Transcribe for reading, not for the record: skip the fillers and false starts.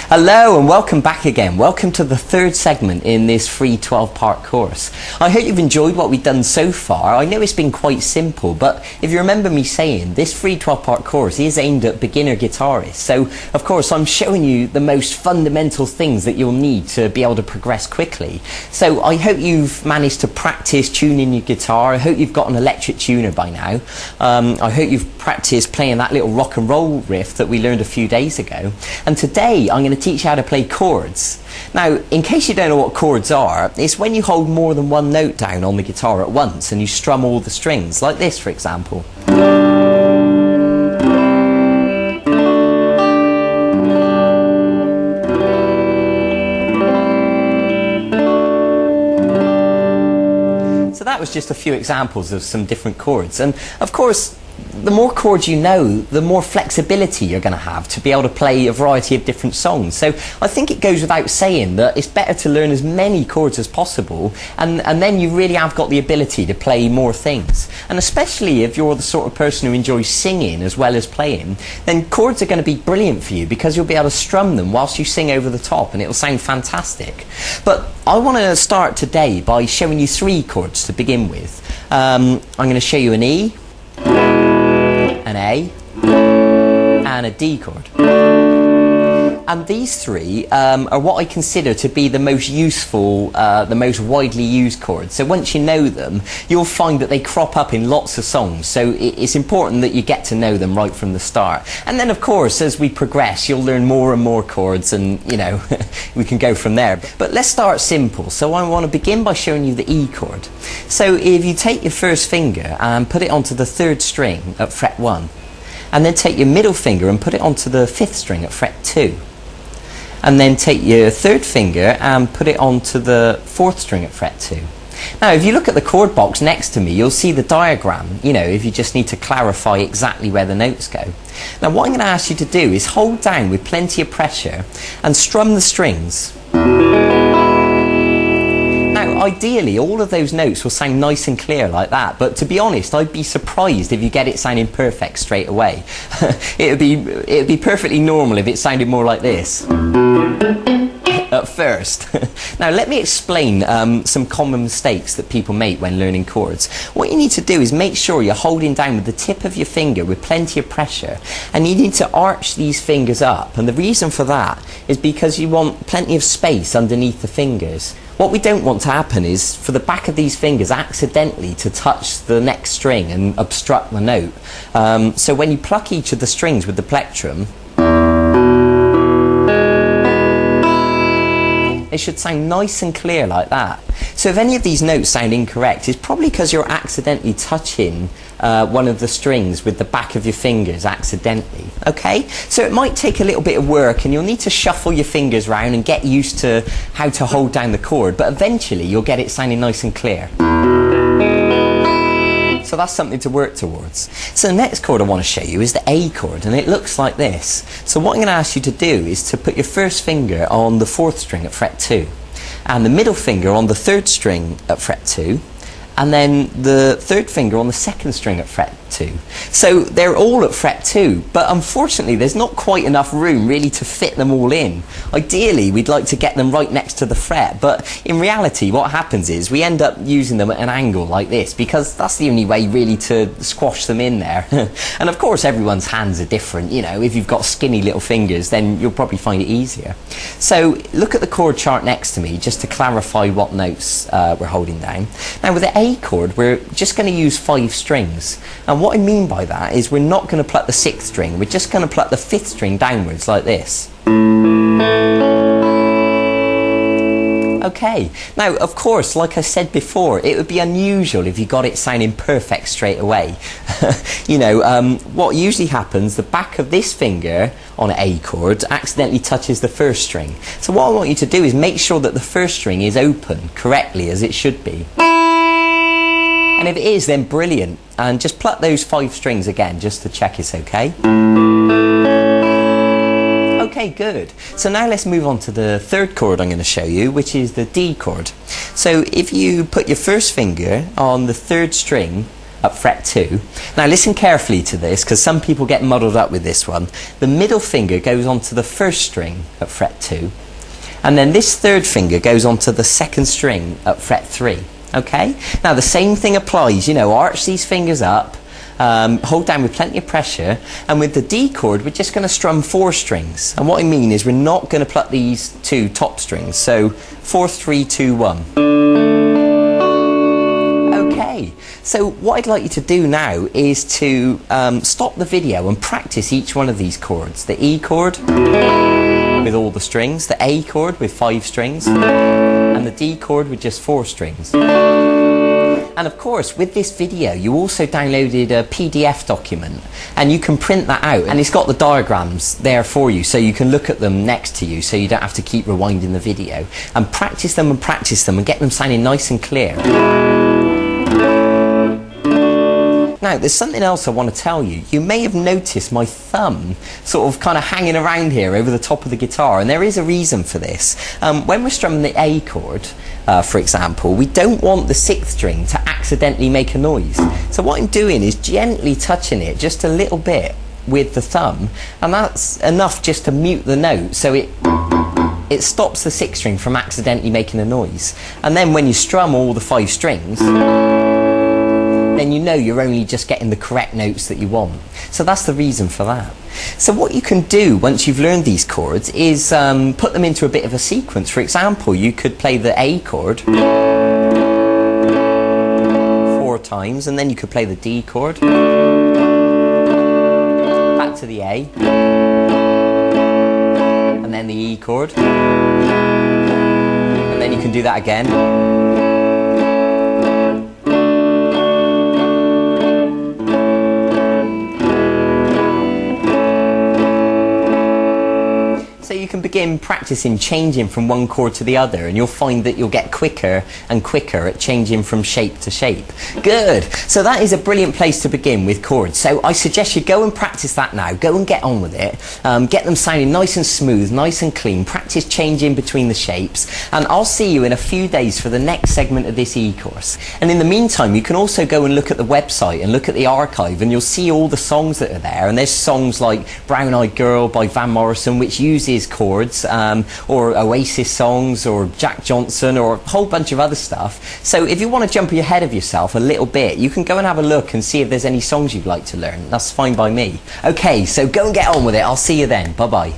Hello and welcome back again. Welcome to the third segment in this free 12-part course. I hope you've enjoyed what we've done so far. I know it's been quite simple, but if you remember me saying, this free 12-part course is aimed at beginner guitarists. So, of course, I'm showing you the most fundamental things that you'll need to be able to progress quickly. So I hope you've managed to practice tuning your guitar. I hope you've got an electric tuner by now. I hope you've practiced playing that little rock and roll riff that we learned a few days ago. And today I'm going to teach you how to play chords. Now, in case you don't know what chords are, it's when you hold more than one note down on the guitar at once and you strum all the strings, like this for example. So that was just a few examples of some different chords, and of course the more chords you know, the more flexibility you're going to have to be able to play a variety of different songs. So I think it goes without saying that it's better to learn as many chords as possible, and then you really have got the ability to play more things. And especially if you're the sort of person who enjoys singing as well as playing, then chords are going to be brilliant for you because you'll be able to strum them whilst you sing over the top and it'll sound fantastic. But I want to start today by showing you three chords to begin with. I'm going to show you an E, an A, and a D chord. And these three are what I consider to be the most useful, the most widely used chords. So once you know them, you'll find that they crop up in lots of songs. So it's important that you get to know them right from the start. And then of course, as we progress, you'll learn more and more chords and, you know, we can go from there. But let's start simple. So I want to begin by showing you the E chord. So if you take your first finger and put it onto the third string at fret 1, and then take your middle finger and put it onto the fifth string at fret 2. And then take your third finger and put it onto the fourth string at fret 2. Now if you look at the chord box next to me, you'll see the diagram, you know, if you just need to clarify exactly where the notes go. Now what I'm going to ask you to do is hold down with plenty of pressure and strum the strings. Now ideally all of those notes will sound nice and clear like that, but to be honest I'd be surprised if you get it sounding perfect straight away. It'd be perfectly normal if it sounded more like this at first. Now let me explain some common mistakes that people make when learning chords. What you need to do is make sure you're holding down with the tip of your finger with plenty of pressure, and you need to arch these fingers up, and the reason for that is because you want plenty of space underneath the fingers. What we don't want to happen is for the back of these fingers accidentally to touch the next string and obstruct the note. So when you pluck each of the strings with the plectrum, it should sound nice and clear like that. So if any of these notes sound incorrect, it's probably because you're accidentally touching one of the strings with the back of your fingers accidentally. Okay? So it might take a little bit of work and you'll need to shuffle your fingers around and get used to how to hold down the chord, but eventually you'll get it sounding nice and clear. So that's something to work towards. So the next chord I want to show you is the A chord, and it looks like this. So what I'm going to ask you to do is to put your first finger on the fourth string at fret 2, and the middle finger on the third string at fret 2, and then the third finger on the second string at fret 2. So they're all at fret 2, but unfortunately there's not quite enough room really to fit them all in. Ideally we'd like to get them right next to the fret, but in reality what happens is we end up using them at an angle like this because that's the only way really to squash them in there. And of course everyone's hands are different, you know, if you've got skinny little fingers then you'll probably find it easier. So look at the chord chart next to me just to clarify what notes we're holding down. Now with the A chord we're just going to use 5 strings, and what I mean by that is we're not going to pluck the 6th string, we're just going to pluck the 5th string downwards like this. Okay, now of course like I said before, it would be unusual if you got it sounding perfect straight away. You know, what usually happens, the back of this finger on an A chord accidentally touches the first string. So what I want you to do is make sure that the first string is open correctly as it should be. And if it is, then brilliant. And just pluck those 5 strings again, just to check it's okay. Okay, good. So now let's move on to the third chord I'm going to show you, which is the D chord. So if you put your first finger on the third string at fret 2. Now listen carefully to this, because some people get muddled up with this one. The middle finger goes onto the first string at fret 2, and then this third finger goes onto the second string at fret 3. Okay? Now the same thing applies, you know, arch these fingers up, hold down with plenty of pressure, and with the D chord we're just going to strum 4 strings. And what I mean is we're not going to pluck these 2 top strings. So 4, 3, 2, 1. Okay, so what I'd like you to do now is to stop the video and practice each one of these chords. The E chord with all the strings, the A chord with 5 strings, and the D chord with just 4 strings. And of course, with this video, you also downloaded a PDF document, and you can print that out, and it's got the diagrams there for you, so you can look at them next to you, so you don't have to keep rewinding the video. And practice them and get them sounding nice and clear. Now, there's something else I want to tell you. You may have noticed my thumb sort of kind of hanging around here over the top of the guitar, and there is a reason for this. When we're strumming the A chord, for example, we don't want the 6th string to accidentally make a noise. So what I'm doing is gently touching it just a little bit with the thumb, and that's enough just to mute the note, so it stops the 6th string from accidentally making a noise. And then when you strum all the 5 strings, then you know you're only just getting the correct notes that you want. So that's the reason for that. So what you can do once you've learned these chords is put them into a bit of a sequence. For example, you could play the A chord 4 times, and then you could play the D chord, back to the A, and then the E chord, and then you can do that again. So you can begin practicing changing from one chord to the other, and you'll find that you'll get quicker and quicker at changing from shape to shape. Good. So that is a brilliant place to begin with chords. So I suggest you go and practice that now. Go and get on with it. Get them sounding nice and smooth, nice and clean. Practice changing between the shapes. And I'll see you in a few days for the next segment of this e-course. And in the meantime, you can also go and look at the website and look at the archive, and you'll see all the songs that are there. And there's songs like Brown Eyed Girl by Van Morrison, which uses chords, or Oasis songs, or Jack Johnson, or a whole bunch of other stuff. So if you want to jump ahead of yourself a little bit, you can go and have a look and see if there's any songs you'd like to learn. That's fine by me. Okay, so go and get on with it. I'll see you then. Bye bye.